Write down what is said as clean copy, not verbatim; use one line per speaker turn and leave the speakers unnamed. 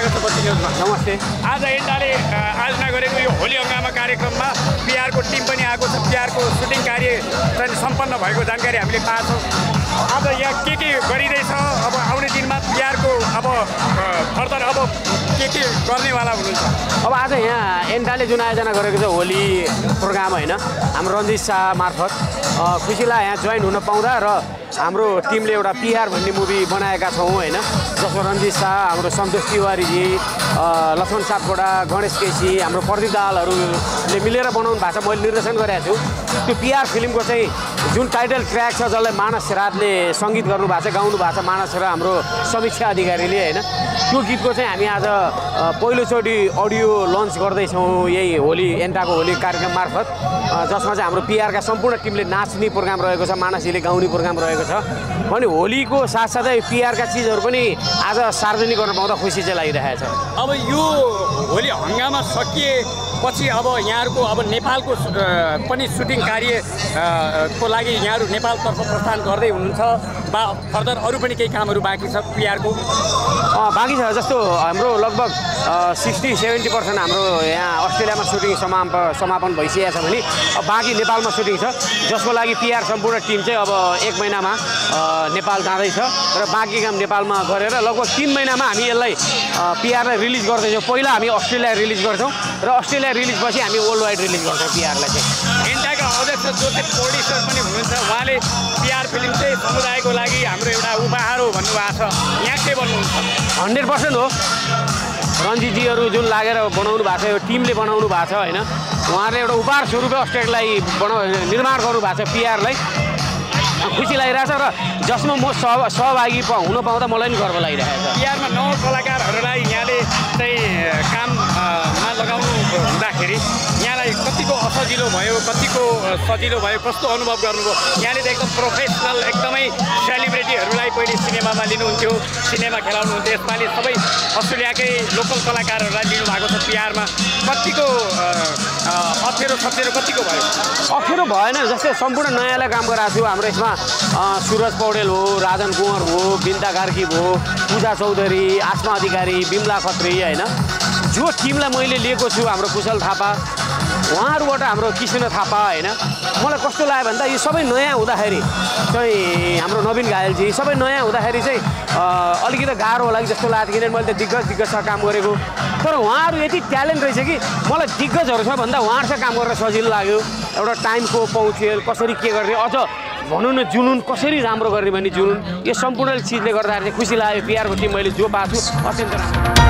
स्वागत छ बत्ती न्युजमा।
नमस्ते।
आज एन्डाले आयोजना गरेको यो होली हङ्गामा कार्यक्रममा पिआरको टिम पनि आएको छ। पिआरको सुटिङ कार्य चाहिँ सम्पन्न भएको जानकारी हामीले पाएको छौँ। आज यहाँ के गरिँदैछ, अब आउने दिनमा पिआरको अब फर्दर अब के गर्नेवाला हुनुहुन्छ?
अब आज यहाँ एन्डाले जुन आयोजना गरेको छ होली प्रोग्राम होइन, हाम्रो रञ्जित शाह मार्फत खुसी लाग्यो यहाँ जोइन हुन पाउँदा। र हाम्रो टिमले एउटा पिआर भन्ने मुभी बनाएका छौँ होइन, जसमा रञ्जित शाह, हाम्रो सन्तोष तिवारीजी, लक्ष्मण सापकोटा, गणेश केसी, हाम्रो प्रदीप दाहालहरूले मिलेर बनाउनु भएको छ। मैले निर्देशन गरेको छु। त्यो पिआर फिल्मको चाहिँ जुन टाइटल ट्र्याक छ जसलाई मानस राजले सङ्गीत गर्नुभएको छ, गाउनु भएको छ मानस र हाम्रो समीक्षा अधिकारीले होइन, त्यो गीतको चाहिँ हामी आज पहिलोचोटि अडियो लन्च गर्दैछौँ यही होली एन्डाको होली कार्यक्रम मार्फत, जसमा चाहिँ हाम्रो पिआरका सम्पूर्ण टिमले नाच्ने प्रोग्राम रहेको छ, मानसजीले गाउने प्रोग्राम रहेको छ। अनि होलीको साथसाथै पिआरका चिजहरू पनि आज सार्वजनिक गर्न पाउँदा खुसी चाहिँ लागिरहेको छ।
अब यो होली हङ्गामा सकिएपछि अब यहाँहरूको अब नेपालको पनि सुटिङ कार्य को लागि यहाँहरू नेपालतर्फ प्रस्थान गर्दै हुनुहुन्छ वा फर्दर अरू पनि केही कामहरू बाँकी छ पिआरको?
बाँकी छ। जस्तो हाम्रो लगभग 60-70% हाम्रो यहाँ अस्ट्रेलियामा सुटिङ समापन भइसकेको छ भने अब बाँकी नेपालमा सुटिङ छ, जसको लागि पिआर सम्पूर्ण टिम चाहिँ अब 1 महिनामा नेपाल जाँदैछ र बाँकी काम नेपालमा गरेर लगभग 3 महिनामा हामी यसलाई पिआरलाई रिलिज गर्दैछौँ। पहिला हामी अस्ट्रेलिया रिलिज गर्छौँ र अस्ट्रेलिया रिलिजपछि हामी वर्ल्ड वाइड रिलिज गर्छौँ पिआरलाई चाहिँ।
एन्डाका अध्यक्ष जो चाहिँ प्रोड्युसर पनि हुनुहुन्छ, उहाँले पिआर फिल्म चाहिँ समुदायको लागि हाम्रो एउटा उपहार हो भन्नुभएको छ, यहाँ के भन्नुहुन्छ?
100% हो। रञ्जितजीहरू जुन लागेर बनाउनु भएको छ, यो टिमले बनाउनु भएको छ होइन, उहाँहरूले एउटा उपहार स्वरूपै अस्ट्रेलियालाई निर्माण गर्नुभएको छ पिआरलाई। खुसी लागिरहेछ र जसमा म सहभागी हुन पाउँदा मलाई पनि गर्व लागिरहेको छ।
पिआरमा नयाँ कलाकारहरूलाई यहाँले चाहिँ काममा लगाउनु हुँदाखेरि यहाँलाई कतिको असजिलो भयो, कतिको सजिलो भयो, कस्तो अनुभव गर्नुभयो? यहाँले त एकदम प्रोफेसनल एकदमै सेलिब्रिटीहरूलाई पहिले सिनेमामा लिनुहुन्थ्यो, सिनेमा खेलाउनुहुन्थ्यो, यसपालि सबै अस्ट्रेलियाकै लोकल कलाकारहरूलाई लिनुभएको छ पिआरमा। कतिको अप्ठ्यारो कतिको भयो?
अप्ठ्यारो भएन। जस्तै सम्पूर्ण नयाँलाई काम गराएको छु। हाम्रो यसमा सुरज पौडेल हो, राजन कुँवर हो, बिन्दा कार्की हो, पूजा चौधरी, आसमा अधिकारी, बिमला खत्री होइन, जो टिमलाई मैले लिएको छु, हाम्रो कुशल थापा, उहाँहरूबाट हाम्रो कृष्ण थापा होइन, मलाई कस्तो लाग्यो भन्दा यो सबै नयाँ हुँदाखेरि चाहिँ हाम्रो नवीन घायलजी सबै नयाँ हुँदाखेरि चाहिँ अलिकति गाह्रो होला कि जस्तो लाग्यो, किनभने मैले त दिग्गजसँग काम गरेको। तर उहाँहरू यति ट्यालेन्ट रहेछ कि मलाई दिग्गजहरू छ भन्दा उहाँहरूसँग काम गरेर सजिलो लाग्यो। एउटा टाइमको पहुँचेल कसरी के गर्ने, अझ भनौँ न जुनुन कसरी राम्रो गर्ने भन्ने जुनुन, यो सम्पूर्ण चिजले गर्दाखेरि चाहिँ खुसी लाग्यो। पिआरको टिम मैले जो पाएको छु अत्यन्त राम्रो।